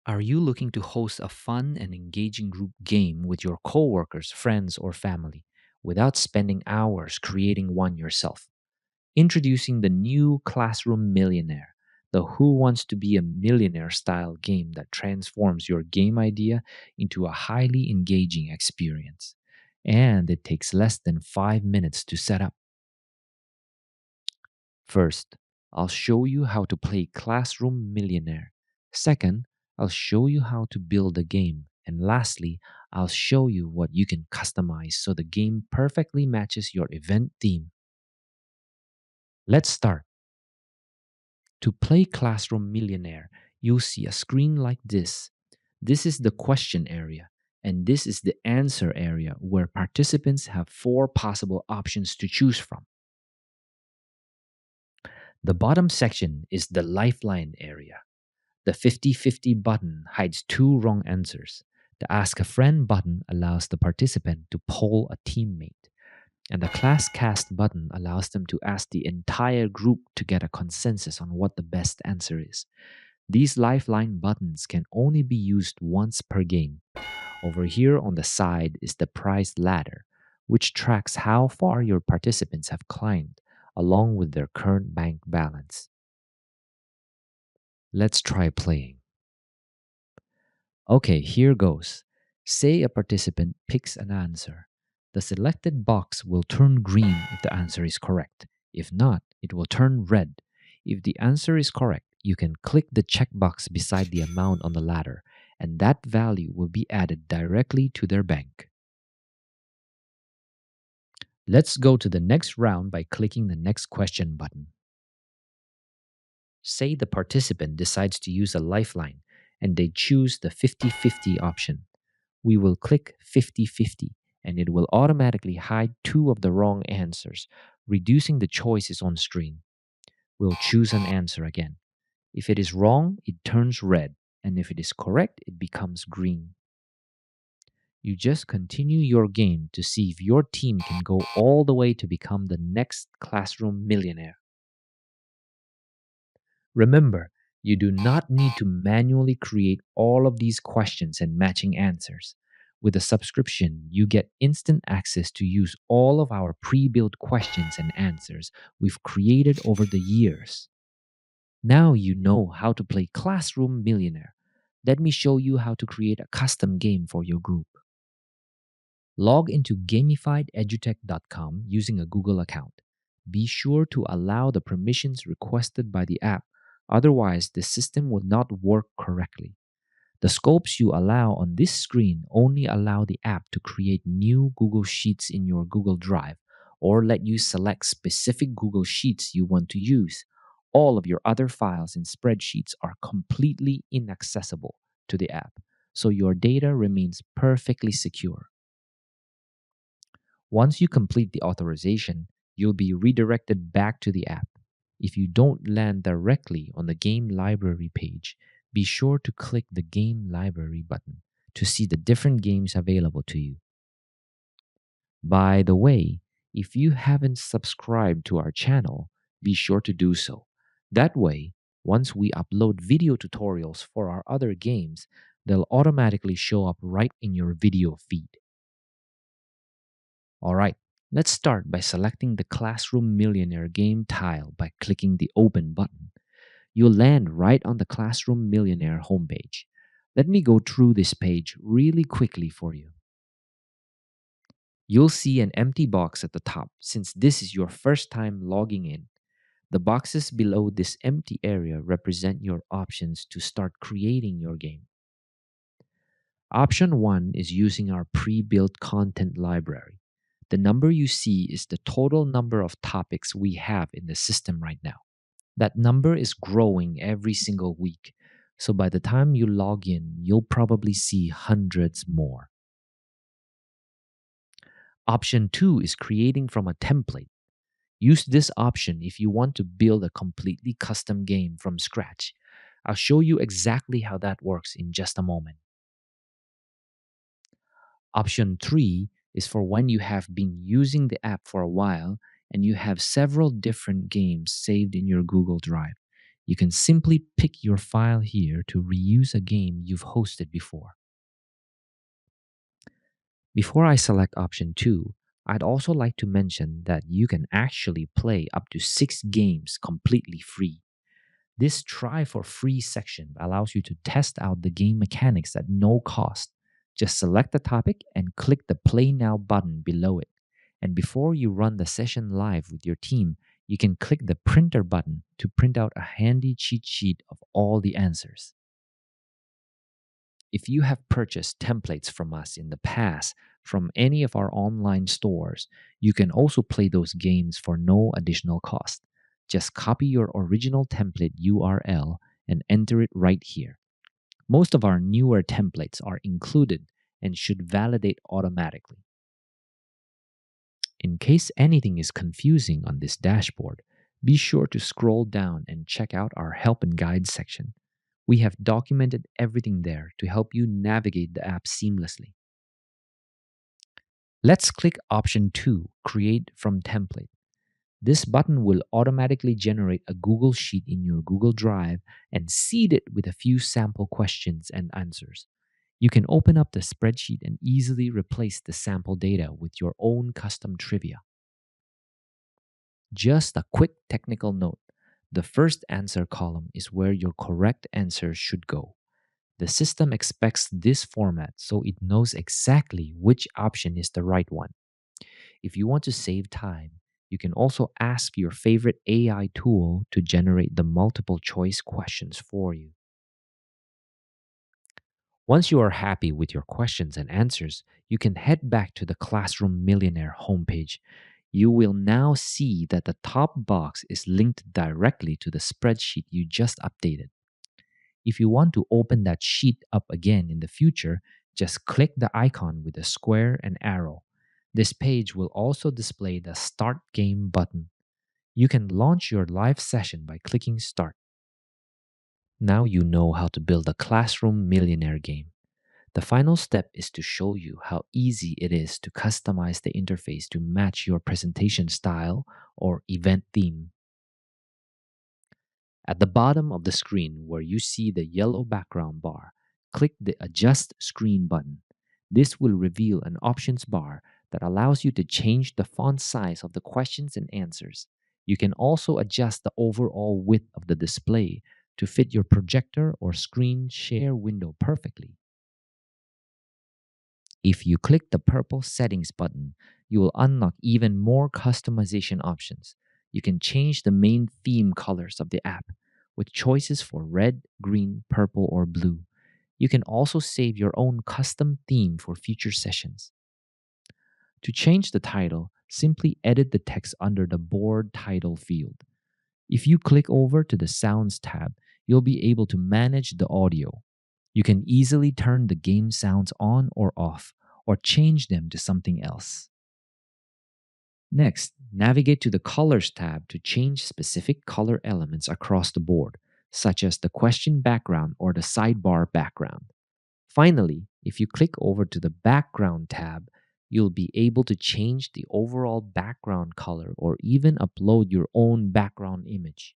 Are you looking to host a fun and engaging group game with your coworkers, friends, or family without spending hours creating one yourself? Introducing the new Classroom Millionaire, the Who Wants to Be a Millionaire style game that transforms your game idea into a highly engaging experience. And it takes less than 5 minutes to set up. First, I'll show you how to play Classroom Millionaire. Second, I'll show you how to build a game. And lastly, I'll show you what you can customize so the game perfectly matches your event theme. Let's start. To play Classroom Millionaire, you'll see a screen like this. This is the question area, and this is the answer area where participants have four possible options to choose from. The bottom section is the lifeline area. The 50-50 button hides two wrong answers. The Ask a Friend button allows the participant to poll a teammate. And the Class Cast button allows them to ask the entire group to get a consensus on what the best answer is. These lifeline buttons can only be used once per game. Over here on the side is the prize ladder, which tracks how far your participants have climbed, along with their current bank balance. Let's try playing. Okay, here goes. Say a participant picks an answer. The selected box will turn green if the answer is correct. If not, it will turn red. If the answer is correct, you can click the checkbox beside the amount on the ladder, and that value will be added directly to their bank. Let's go to the next round by clicking the next question button. Say the participant decides to use a lifeline and they choose the 50-50 option. We will click 50-50 and it will automatically hide two of the wrong answers, reducing the choices on screen. We'll choose an answer again. If it is wrong, it turns red, and if it is correct, it becomes green. You just continue your game to see if your team can go all the way to become the next classroom millionaire. Remember, you do not need to manually create all of these questions and matching answers. With a subscription, you get instant access to use all of our pre built questions and answers we've created over the years. Now you know how to play Classroom Millionaire. Let me show you how to create a custom game for your group. Log into gamifiededuTech.com using a Google account. Be sure to allow the permissions requested by the app, otherwise, the system will not work correctly. The scopes you allow on this screen only allow the app to create new Google Sheets in your Google Drive or let you select specific Google Sheets you want to use. All of your other files and spreadsheets are completely inaccessible to the app, so your data remains perfectly secure. Once you complete the authorization, you'll be redirected back to the app. If you don't land directly on the game library page, be sure to click the Game Library button to see the different games available to you. By the way, if you haven't subscribed to our channel, be sure to do so. That way, once we upload video tutorials for our other games, they'll automatically show up right in your video feed. Alright, let's start by selecting the Classroom Millionaire game tile by clicking the Open button. You'll land right on the Classroom Millionaire homepage. Let me go through this page really quickly for you. You'll see an empty box at the top since this is your first time logging in. The boxes below this empty area represent your options to start creating your game. Option 1 is using our pre-built content library. The number you see is the total number of topics we have in the system right now. That number is growing every single week, so by the time you log in, you'll probably see hundreds more. Option 2 is creating from a template. Use this option if you want to build a completely custom game from scratch. I'll show you exactly how that works in just a moment. Option 3 is for when you have been using the app for a while and you have several different games saved in your Google Drive. You can simply pick your file here to reuse a game you've hosted before. Before I select option 2, I'd also like to mention that you can actually play up to 6 games completely free. This try for free section allows you to test out the game mechanics at no cost. Just select the topic and click the Play Now button below it. And before you run the session live with your team, you can click the Printer button to print out a handy cheat sheet of all the answers. If you have purchased templates from us in the past from any of our online stores, you can also play those games for no additional cost. Just copy your original template URL and enter it right here. Most of our newer templates are included and should validate automatically. In case anything is confusing on this dashboard, be sure to scroll down and check out our help and guide section. We have documented everything there to help you navigate the app seamlessly. Let's click option 2, Create from Template. This button will automatically generate a Google Sheet in your Google Drive and seed it with a few sample questions and answers. You can open up the spreadsheet and easily replace the sample data with your own custom trivia. Just a quick technical note. The first answer column is where your correct answer should go. The system expects this format so it knows exactly which option is the right one. If you want to save time, you can also ask your favorite AI tool to generate the multiple choice questions for you. Once you are happy with your questions and answers, you can head back to the Classroom Millionaire homepage. You will now see that the top box is linked directly to the spreadsheet you just updated. If you want to open that sheet up again in the future, just click the icon with a square and arrow. This page will also display the Start Game button. You can launch your live session by clicking Start. Now you know how to build a Classroom Millionaire game. The final step is to show you how easy it is to customize the interface to match your presentation style or event theme. At the bottom of the screen where you see the yellow background bar, click the Adjust Screen button. This will reveal an options bar that allows you to change the font size of the questions and answers. You can also adjust the overall width of the display to fit your projector or screen share window perfectly. If you click the purple Settings button, you will unlock even more customization options. You can change the main theme colors of the app with choices for red, green, purple, or blue. You can also save your own custom theme for future sessions. To change the title, simply edit the text under the board title field. If you click over to the Sounds tab, you'll be able to manage the audio. You can easily turn the game sounds on or off, or change them to something else. Next, navigate to the Colors tab to change specific color elements across the board, such as the question background or the sidebar background. Finally, if you click over to the Background tab, you'll be able to change the overall background color or even upload your own background image.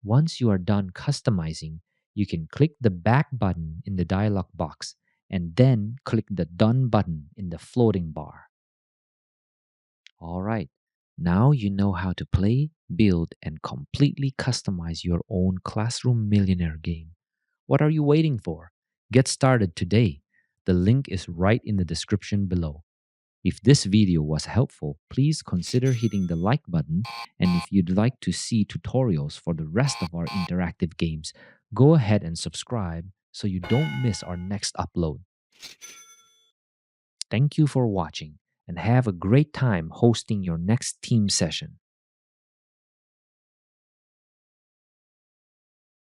Once you are done customizing, you can click the Back button in the dialog box and then click the Done button in the floating bar. All right, now you know how to play, build, and completely customize your own Classroom Millionaire game. What are you waiting for? Get started today. The link is right in the description below. If this video was helpful, please consider hitting the like button. And if you'd like to see tutorials for the rest of our interactive games, go ahead and subscribe so you don't miss our next upload. Thank you for watching and have a great time hosting your next team session.